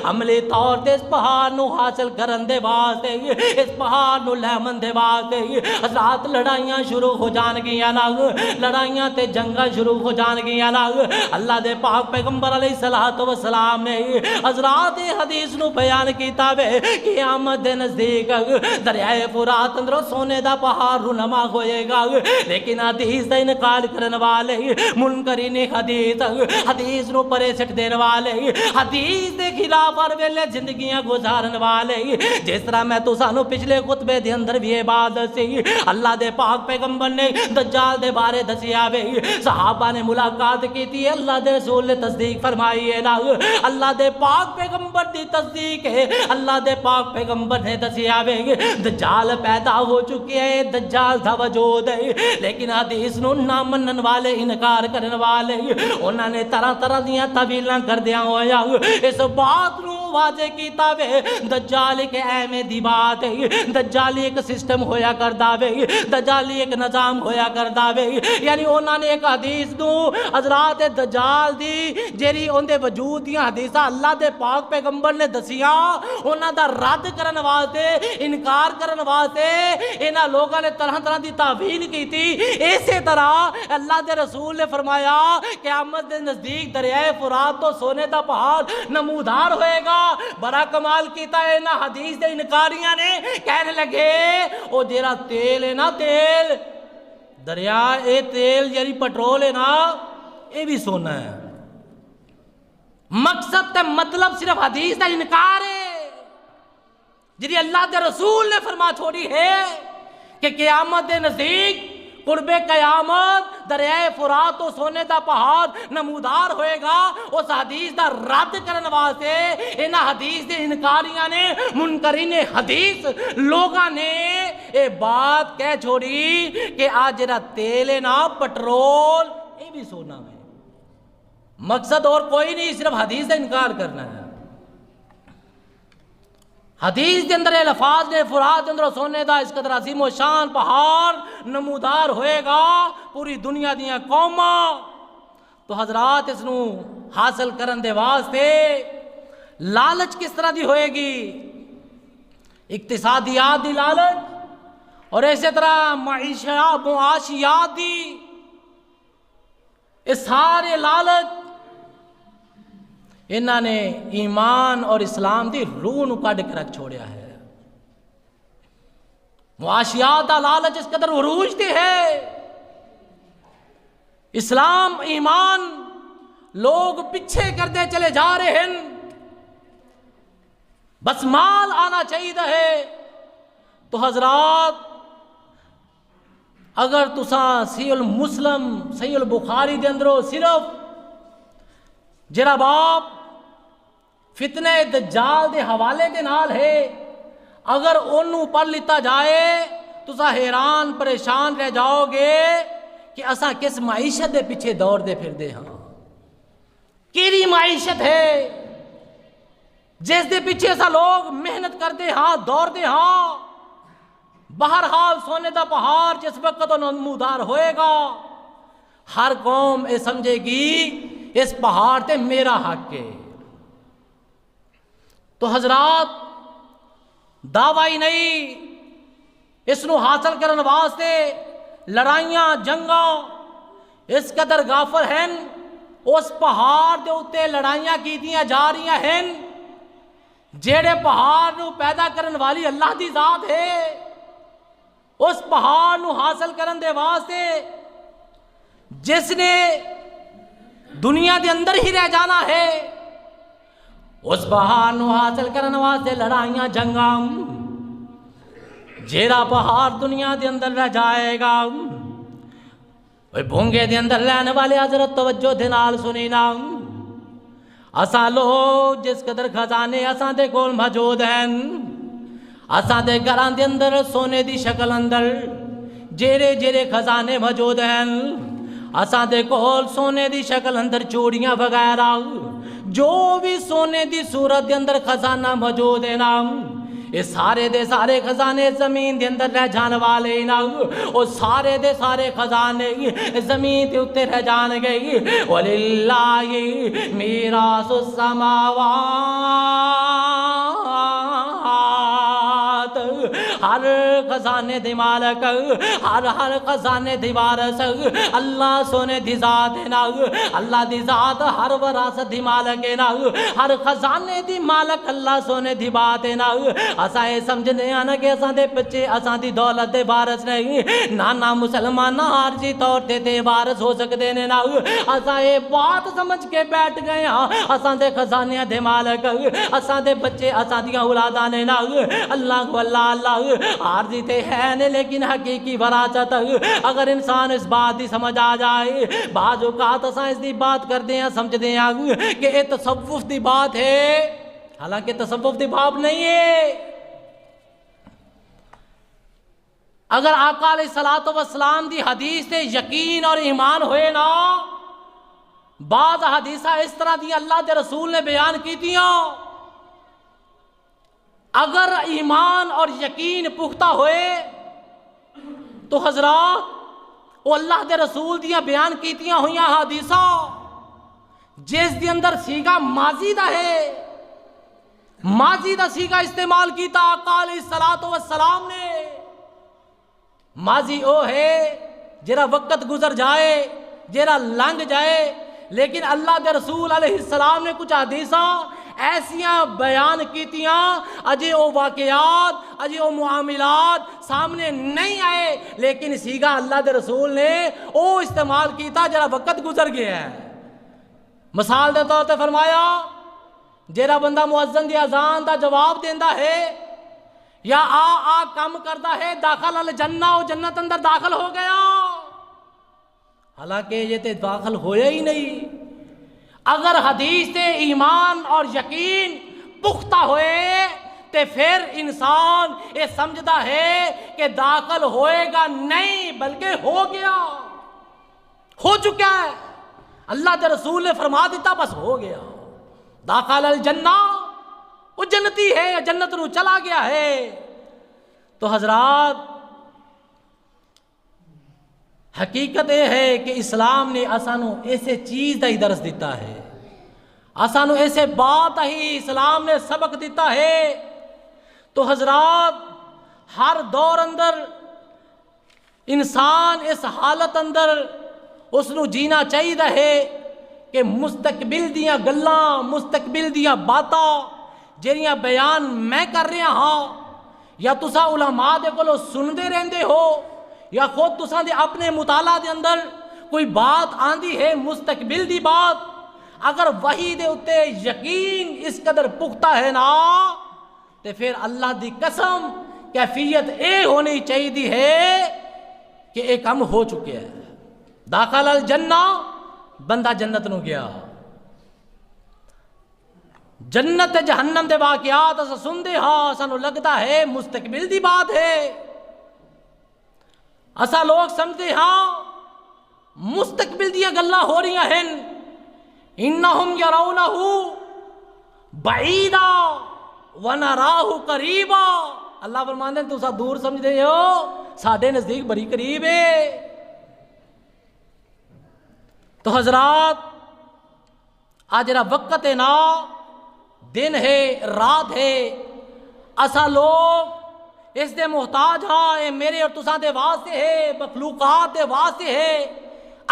[SPEAKER 2] عملی طور تے اس پہاڑ نو حاصل کرن دے واسطے اس پہاڑ نو لہمن دے واسطے حضرات لڑائیاں شروع ہو جان گیا نا لڑائیاں تے جنگاں شروع ہو جان گیا نا اللہ دے پاک پیغمبر علیہ السلام نے حضرات حدیث نو بیان کیتا وے قیامت دے نزدیک دریائے فرات اندروں سونے دا پہاڑ رونما ہوئے گا لیکن حدیث دا انکار کرن والے منکرین حدیث نو پرے سٹ دین والے حدیث دے خلاف ہر ویلے زندگیاں گزارن والے جس طرح میں تو سانو پچھلے خطبے دے اندر بھی عبادت سی اللہ دے پاک پیغمبر نے دجال دے بارے دسیا وے صحابہ نے ملاقات کی تھی اللہ دے رسول نے تصدیق فرمائی ہے نا اللہ دے پاک پیغمبر دی تصدیق ہے اللہ دے پاک پیغمبر نے دسیا وے دجال پیدا ہو چکے ہیں دجال دا وجود ہے لیکن حدیث نو نہ منن والے انکار کرن والے انہاں نے طرح طرح دیاں تعویلاں کر دیاں ہویا اس بات نو واضح کیتا وے دجال ایک اہم دی بات ہے، دجالی ایک سسٹم ہویا کردا وے، دجالی ایک نظام ہویا کردا وے، یعنی انہاں نے ایک حدیث نو حضرات دجال دی جیڑی اون دے وجود دیاں حدیثاں اللہ دے پاک پیغمبر نے دسیاں انہاں دا رد کرن واسطے انکار کرن واسطے انہاں لوگاں نے طرح طرح دی تعویل کیتی۔ اسی طرح اللہ دے رسول نے فرمایا قیامت دے نزدیک دریائے فرات تو سونے دا پہاڑ نمودار ہوئے گا۔ بڑا کمال کیتا ہے انہاں حدیث دے انکاریاں نے، کہنے لگے او جیڑا تیل ہے نا، تیل دریا اے تیل یعنی پٹرول ہے نا، اے بھی سونا ہے۔ مقصد تے مطلب صرف حدیث دا انکار ہے جی اللہ دے رسول نے فرما چھوڑی ہے کہ قیامت دے نزدیک قرب قیامت دریائے فرات تو سونے دا پہاڑ نمودار ہوئے گا۔ اس حدیث دا رد کرن واسطے انہاں حدیث دے انکاریاں نے، منکرین حدیث لوگاں نے اے بات کہہ چھوڑی کہ آج جڑا تیل ہے نا، پٹرول، اے بھی سونا ہے۔ مقصد اور کوئی نہیں، صرف حدیث دا انکار کرنا ہے۔ حدیث دے اندر الفاظ نے فرات اندر سونے دا اس قدر عظیم و شان پہاڑ نمودار ہوئے گا پوری دنیا دیاں قوماں۔ تو حضرات اس نو حاصل کرن دے واسطے لالچ کس طرح دی ہوئے گی؟ اقتصادیات دی لالچ اور اسی طرح معاشیات دی، اس سارے لالچ انہاں نے ایمان اور اسلام دی روح نو کڈ کے رکھ چھوڑیا ہے۔ معاشیات دا لالچ اس قدر عروج تے ہے، اسلام ایمان لوگ پیچھے کردے چلے جا رہے ہیں، بس مال آنا چاہیے ہے۔ تو حضرات اگر تساں صحیح المسلم صحیح البخاری دے اندروں صرف جڑا باب فتنہ دجال دے حوالے دے نال ہے، اگر انہوں پڑھ لیتا جائے تو سا حیران پریشان رہ جاؤ گے کہ اساں کس معیشت دے پیچھے دوڑ دے پھر دے ہاں، کیری معیشت ہے جس دے پیچھے سا لوگ محنت کر دے ہاں، دوڑ دے ہاں۔ بہرحال سونے دا پہاڑ جس وقت نمودار ہوئے گا، ہر قوم اے سمجھے گی اس پہاڑ تے میرا حق ہے۔ تو حضرات دعوی نہیں، اس نو حاصل کرن واسطے لڑائیاں جنگاں اس قدر غافل ہیں، اس پہاڑ دے اتے لڑائیاں کیتیاں جا رہی ہیں جیڑے پہاڑ نو پیدا کرن والی اللہ دی ذات ہے۔ اس پہاڑ نو حاصل کرن دے واسطے جس نے دنیا دے اندر ہی رہ جانا ہے، اس پہاڑ نو حاصل کرن واسطے لڑائیاں جنگاں، جیڑا پہاڑ دنیا دے اندر رہ جائے گا وہ بھونگے دے اندر لینے والے حضرت توجہ دے نال سنی نا، اساں لوگ جس قدر خزانے اساں دے کول موجود ہیں، اساں دے گھراں دے اندر سونے دی شکل اندر جیڑے جیڑے خزانے موجود ہیں، اساں دے کول سونے دی شکل اندر چوڑیاں وغیرہ جو بھی سونے دی صورت دے اندر خزانہ موجود ہے نا، یہ سارے دے سارے خزانے زمین دے اندر رہ جان والے نا، اور سارے دے سارے خزانے زمین دے اتے رہ جان گئی۔ وَلِلَّهِ مِيرَاثُ السَّمَاوَاتِ، ہر خزانے دی مالک، ہر خزانے دی وارث اللہ سونے دی ذات ہے نا، اللہ دی ذات ہر وراثت دی مالک ہے نا، ہر خزانے دی مالک اللہ سونے دی بات ہے نا۔ اساں یہ سمجھنے آنا کہ اساں دے بچے اساں دی دولت دے وارث نہیں، نانا مسلمان عارضی طور تے وارث ہو سکتے نے نا، اساں یہ بات سمجھ کے بیٹھ گئے ہاں اساں دے خزانے دے مالک، اساں دے بچے اساں دیاں اولاداں نے نا، اللہ کو اللہ اللہ عارضی تے ہے نے لیکن حقیقی وراثت۔ اگر انسان اس بات دی سمجھ آ جائے، بعض اوقات اساں اس دی بات کردے ہیں سمجھدے ہیں کہ یہ تصوف دی بات ہے، حالانکہ تصوف دی بات نہیں ہے۔ اگر آقا علیہ الصلوۃ والسلام دی حدیث تے یقین اور ایمان ہوئے نا، بعض حدیثہ اس طرح دی اللہ دے رسول نے بیان کی دیاں اگر ایمان اور یقین پختہ ہوئے تو حضرات وہ اللہ دے رسول دیاں بیان کیتیاں ہویاں حدیثاں جس دے اندر سیگا ماضی دا ہے، ماضی دا سیگا استعمال کیتا آقا علیہ السلام نے. ماضی او ہے جرا وقت گزر جائے، جرا لنگ جائے، لیکن اللہ دے رسول علیہ السلام نے کچھ حدیثاں ایسیاں بیان کیتیاں اجے او واقعات، اجے او معاملات سامنے نہیں آئے، لیکن سیگا اللہ دے رسول نے او استعمال کیتا جرا وقت گزر گیا ہے. مثال دے طور تے فرمایا جیڑا بندہ مؤذن دی اذان دا جواب دیندا ہے یا آ کام کردا ہے داخل الجنہ، او جنت اندر داخل ہو گیا، حالانکہ یہ تے داخل ہویا ہی نہیں. اگر حدیث تے ایمان اور یقین پختہ ہوئے تے پھر انسان یہ سمجھدا ہے کہ داخل ہوئے گا نہیں بلکہ ہو گیا، ہو چکا ہے. اللہ کے رسول نے فرما دیتا بس ہو گیا. داخل الجنہ، وہ جنتی ہے، جنت نو چلا گیا ہے. تو حضرات حقیقت یہ ہے کہ اسلام نے اسانو ایسے چیز دا ہی درس دیتا ہے، اسانو ایسے بات ہی اسلام نے سبق دیتا ہے. تو حضرات ہر دور اندر انسان اس حالت اندر اس نو جینا چاہیے ہے کہ مستقبل دیاں گلاں، مستقبل دیاں باتاں جہاں بیان میں کر رہا ہاں یا تسا علماء دے کولو سندے رہندے ہو یا خود تسا دے اپنے مطالعہ دے اندر کوئی بات آندی ہے مستقبل دی بات، اگر وحی دے اتے یقین اس قدر پختہ ہے نا تے پھر اللہ دی قسم کیفیت اے ہونی چاہیے ہے کہ ایک کم ہو چکے ہے. داخل الجنہ، بندہ جنت نو گیا. جنت جہنم دے واقعات اسا سندے ہاں، سانو لگتا ہے مستقبل دی بات ہے. اسا لوگ سمجھتے ہاں مستقبل دیا گلاں ہو رہی ہیں. انہم یرونہ بعیدا ونراہ قریبا. اللہ فرماندے ہیں تسا دور سمجھتے ہو، ساڈے نزدیک بڑی قریب ہے. تو حضرات آج جڑا وقت ہے نا، دن ہے، رات ہے، اسا لوگ اس دے محتاج ہاں. اے میرے اور تساں دے واسطے ہے، مخلوقات دے واسطے ہے.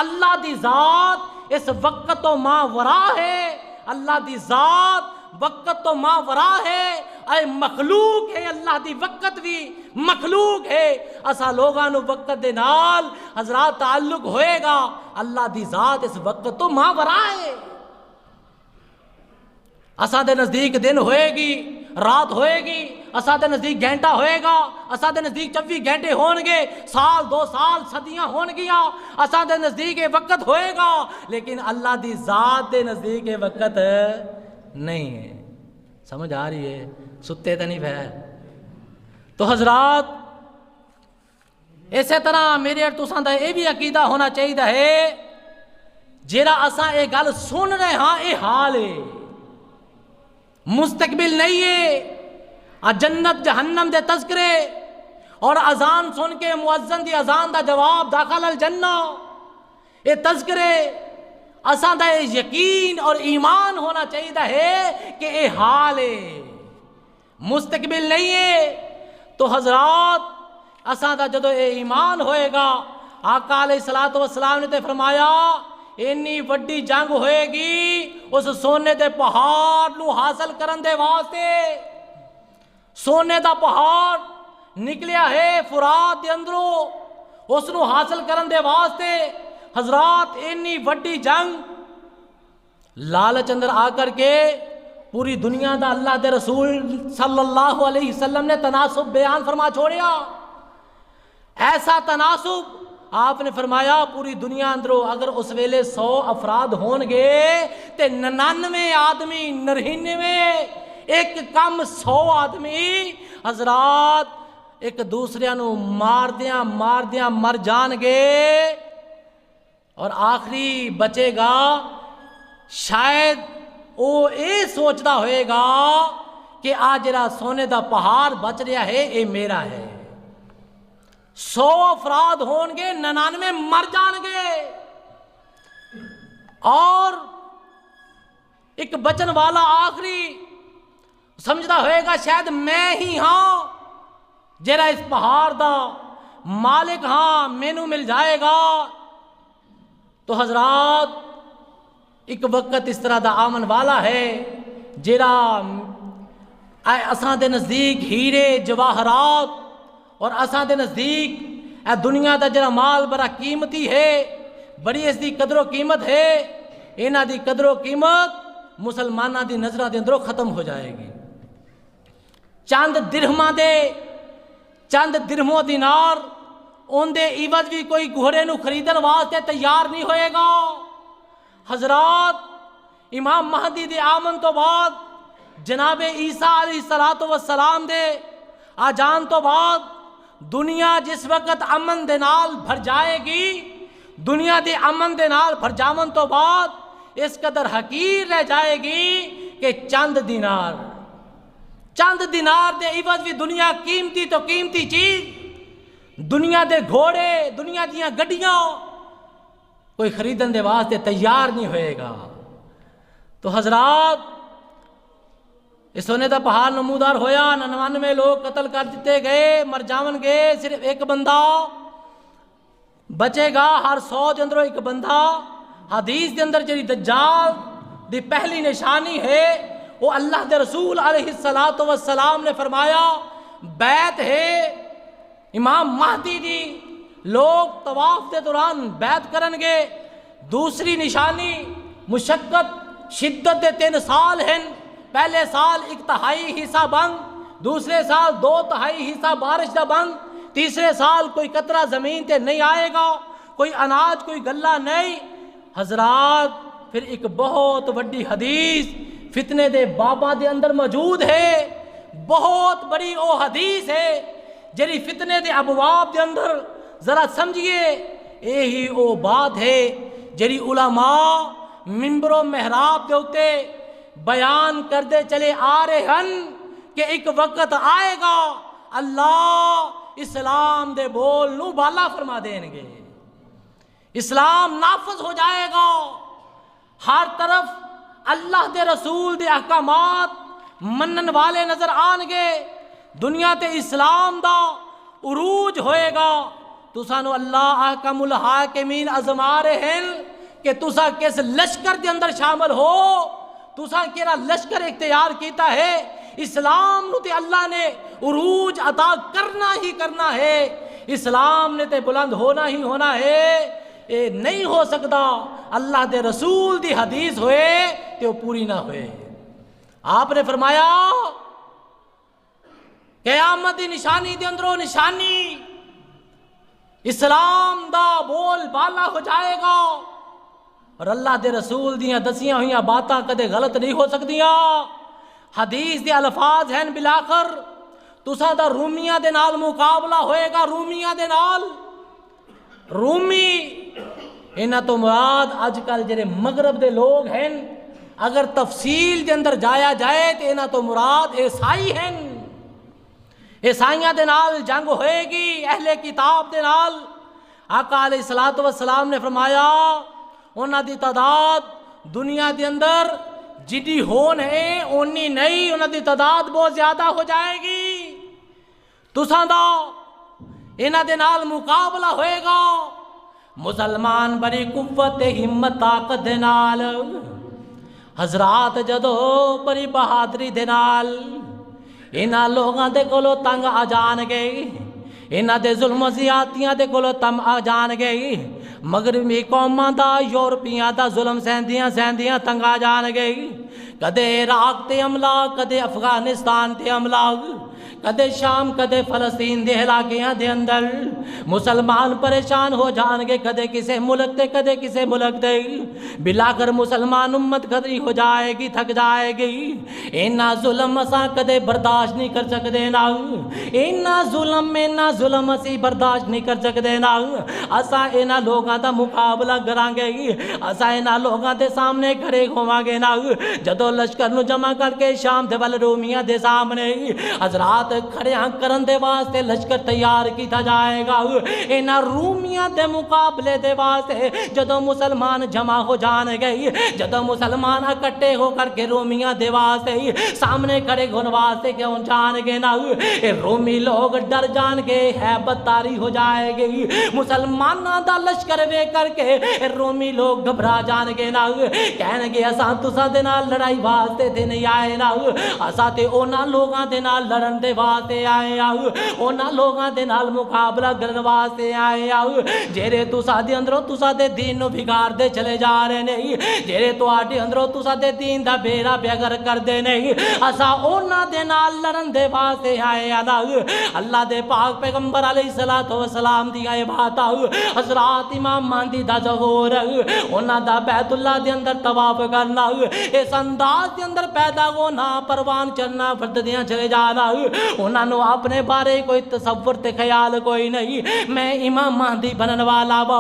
[SPEAKER 2] اللہ دی ذات اس وقت تو ماورا ہے، اللہ دی ذات وقت تو ماورا ہے. اے مخلوق ہے اللہ دی وقت بھی مخلوق ہے. اسا لوگاں نو وقت دے نال حضرات تعلق ہوئے گا، اللہ دی ذات اس وقت تو ماورا ہے. اسا دے نزدیک دن ہوئے گی، رات ہوئے گی، اسا دے نزدیک گھنٹہ ہوئے گا، اسا دے نزدیک 24 گھنٹے ہون گے، سال 2 سال صدیاں ہون گیا، اسا دے نزدیک یہ وقت ہوئے گا، لیکن اللہ دی ذات دے نزدیک یہ وقت نہیں ہے. سمجھ آ رہی ہے؟ ستے تو نہیں پھر. تو حضرات اسی طرح میرے اور تساں دا یہ بھی عقیدہ ہونا چاہیے ہے جیڑا اساں یہ گل سن رہے ہاں یہ حال ہے، مستقبل نہیں ہے. جنت جہنم دے تذکرے اور اذان سن کے مؤذن دی اذان دا جواب داخل الجنہ، یہ تذکرے اساں دا یقین اور ایمان ہونا چاہیے ہے کہ یہ حال ہے، مستقبل نہیں ہے. تو حضرات اساں دا جدو یہ ایمان ہوئے گا، آقا علیہ السلام نے تے فرمایا اینی وڈی جنگ ہوئے گی اس سونے دے پہاڑ نو حاصل کرن دے واسطے. سونے دا پہاڑ نکلیا ہے فرات دے اندروں، اس نو حاصل کرن دے واسطے حضرات اینی وڈی جنگ لالچ اندر آ کر کے پوری دنیا دا اللہ دے رسول صلی اللہ علیہ وسلم نے تناسب بیان فرما چھوڑیا. ایسا تناسب آپ نے فرمایا پوری دنیا اندروں اگر اس ویلے 100 افراد ہون گے تے 99 آدمی 99 ایک کم 100 آدمی حضرات ایک دوسرے نو ماردیاں مر جان گے، اور آخری بچے گا شاید وہ یہ سوچتا ہوئے گا کہ آ جڑا سونے دا پہاڑ بچ رہا ہے یہ میرا ہے. 100 افراد ہون گے 99 مر جان گے اور ایک بچن والا آخری سمجھدا ہوئے گا شاید میں ہی ہاں جڑا اس پہاڑ دا مالک ہاں مینوں مل جائے گا. تو حضرات ایک وقت اس طرح دا آمن والا ہے جڑا اساں دے نزدیک ہیرے جواہرات اور اساں دے نزدیک اے دنیا دا جڑا مال بڑا قیمتی ہے بڑی اس دی قدر و قیمت ہے. انہاں دی قدر و قیمت مسلماناں دی نظراں دے اندروں ختم ہو جائے گی. چند درہموں دینار ان دے عوض بھی کوئی گھوڑے نو خریدن واسطے تیار نہیں ہوئے گا. حضرات امام مہدی دے آمن تو بعد جناب عیسیٰ علیہ السلام دے آ جان تو بعد دنیا جس وقت امن دے نال بھر جائے گی دنیا دے امن دے نال بھر جامن تو بعد اس قدر حقیر رہ جائے گی کہ چند دینار دے عوض بھی دنیا قیمتی تو قیمتی چیز دنیا دے گھوڑے دنیا دیاں گڈیاں کوئی خریدن دے واسطے تیار نہیں ہوئے گا. تو حضرات اس سونے دا پہاڑ نمودار ہویا 99 لوگ قتل کر دیتے گئے مر جاون گے صرف ایک بندہ بچے گا. ہر 100 دے اندروں ایک بندہ. حدیث دے اندر جڑی دجال دی پہلی نشانی ہے وہ اللہ دے رسول علیہ السلام نے فرمایا بیعت ہے امام مہدی دی لوگ طواف دے دوران بیعت کرن گے. دوسری نشانی مشقت شدت دے 3 سال ہیں. پہلے سال 1/3 حصہ بند دوسرے سال 2/3 حصہ بارش دا بند تیسرے سال کوئی قطرہ زمین تے نہیں آئے گا کوئی اناج کوئی گلہ نہیں. حضرات پھر ایک بہت بڑی حدیث فتنے دے بابا دے اندر موجود ہے. بہت بڑی او حدیث ہے جری فتنے دے ابواب دے اندر ذرا سمجھئے یہی او بات ہے جری علماء منبر و محراب دے اتے بیان کردے چلے آ رہے ہیں کہ ایک وقت آئے گا اللہ اسلام دے بول نو بالا فرما دیں گے. اسلام نافذ ہو جائے گا. ہر طرف اللہ دے رسول دے احکامات منن والے نظر آن گے. دنیا تے اسلام دا عروج ہوئے گا. تسانو اللہ احکم الحاکمین ازما رہے ہیں کہ تسا کس لشکر دے اندر شامل ہو. تسا کیڑا لشکر اختیار کیتا ہے. اسلام نو تے اللہ نے عروج عطا کرنا ہے. اسلام نے تے بلند ہونا ہی ہونا ہے. اے نہیں ہو سکتا اللہ دے رسول دی حدیث ہوئے تے وہ پوری نہ ہوئے. آپ نے فرمایا قیامت دی نشانی دے اندروں نشانی اسلام دا بول بالا ہو جائے گا اور اللہ دے رسول دیاں دسیاں ہوئیاں باتاں کدے غلط نہیں ہو سکتیاں. حدیث دے الفاظ ہیں بلاخر تساں دا رومیاں دے نال مقابلہ ہوئے گا. رومیاں دے نال رومی انہاں تو مراد اج کل جڑے مغرب دے لوگ ہیں اگر تفصیل دے اندر جایا جائے تو انہاں تو مراد عیسائی ہیں. عیسائیاں دے نال جنگ ہوئے گی اہل کتاب دے نال. آقا علیہ السلام نے فرمایا انہاں دی تعداد دنیا دے اندر جدی ہون ہے اونی نہیں انہاں دی تعداد بہت زیادہ ہو جائے گی. تساں دا انہاں دے نال مقابلہ ہوئے گا. مسلمان بڑی قوت ہمت طاقت دے نال حضرات جدو بڑی بہادری دے نال انہاں لوگاں دے کولو تنگ آ جان گے. انہاں دے ظلم و زیادتیاں دے کولو تم آ جان گے. مغربی قوماں دا یورپیاں دا ظلم سہندیاں تنگ آ جان گے. کدے عراق تے حملہ کدے افغانستان تے حملہ کدے شام کدے فلسطین دے علاقیاں دے اندر مسلمان پریشان ہو جان گے. کدے کسے ملک تے کدے کسے ملک تے بلا کر مسلمان امت قدری ہو جائے گی تھک جائے گی. اینا ظلم اساں کدے برداشت نہیں کر سکتے نا. اینا ظلم اسی برداشت نہیں کر سکتے نا. اساں اینا لوگاں دا مقابلہ کران گے. اساں اینا لوگاں دے سامنے کھڑے ہوواں گے نا. جدو جدو لشکر نو جمع کر کے شام دے ول رومیاں دے سامنے حضرات کھڑیاں کرن دے واسطے لشکر تیار کیتا جائے گا. انہاں رومیاں دے مقابلے دے واسطے جدو مسلمان جمع ہو جان گئی, جدو مسلمان اکٹھے ہو کر کے رومیاں دے واسطے سامنے کھڑے ہون واسطے کیوں جان گے نا, رومی لوگ ڈر جان کے ہیبت طاری ہو جائے گی. مسلماناں دا لشکر وے کر کے رومی لوگ گھبرا جان گے نا, کہن گے اساں تساں دے نال لڑائی واسطے تے نہیں آئے نا, اساں تے انہاں لوگاں دے نال لڑن دے واسطے آئے آ, انہاں لوگاں دے نال مقابلہ کرن واسطے آئے آ جڑے تساں دے اندروں تساں دے دین نو بگاڑ دے چلے جا رہے نہیں, جڑے تواڈے اندروں تساں دے دین دا بیڑا بغیر کر دے نہیں, اساں انہاں دے نال لڑن دے واسطے آئے آ. اللہ دے پاک پیغمبر علیہ الصلوۃ والسلام دی اے بات حضرات امام مہدی دا ظہور انہاں دا بیت اللہ دے اندر طواف کرنا, اس انداز دے اندر پیدا ہونا, پروان چڑھنا, فردیاں چلے جانا, انہاں نو اپنے بارے کوئی تصور تے خیال کوئی نہیں, میں امام مہدی بنن والا وا,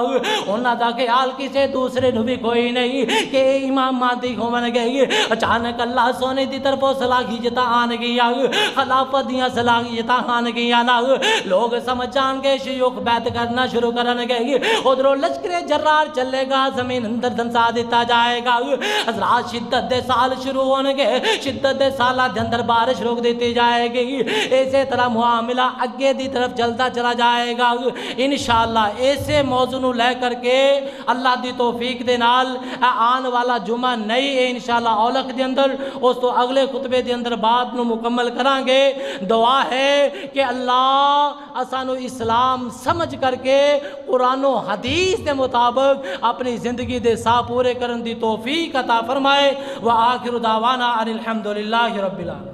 [SPEAKER 2] انہاں دا خیال کسے دوسرے نو بھی کوئی نہیں کہ امام مہدی ہون گے. اچانک اللہ سونے دی طرفوں صلاحیت آن گیا, خلافت دیاں صلاحیت آن گیا نا, لوگ سمجھ جان گے شیوخ بیعت کرنا شروع کرن گے, ادھروں لشکر جرار چلے گا, زمین اندر دھنسا دیتا جائے گا. حضرات شدت دے سال شروع ہون گے, شدت دے سالاں دے اندر بارش روک دیتی جائے گی, اسی طرح معاملہ اگے دی طرف چلتا چلا جائے گا. انشاءاللہ ایسے موضوع نو لے کر کے اللہ دی توفیق دے نال آن والا جمعہ نہیں ہے انشاءاللہ اولک دے اندر, اس تو اگلے خطبے دے اندر بات نو مکمل کران گے. دعا ہے کہ اللہ اسانو اسلام سمجھ کر کے قرآن و حدیث کے مطابق اپنی زندگی دے سا پورے کرن دی توفیق عطا فرمائے. وآخر دعوانا ان الحمدللہ رب العالمین.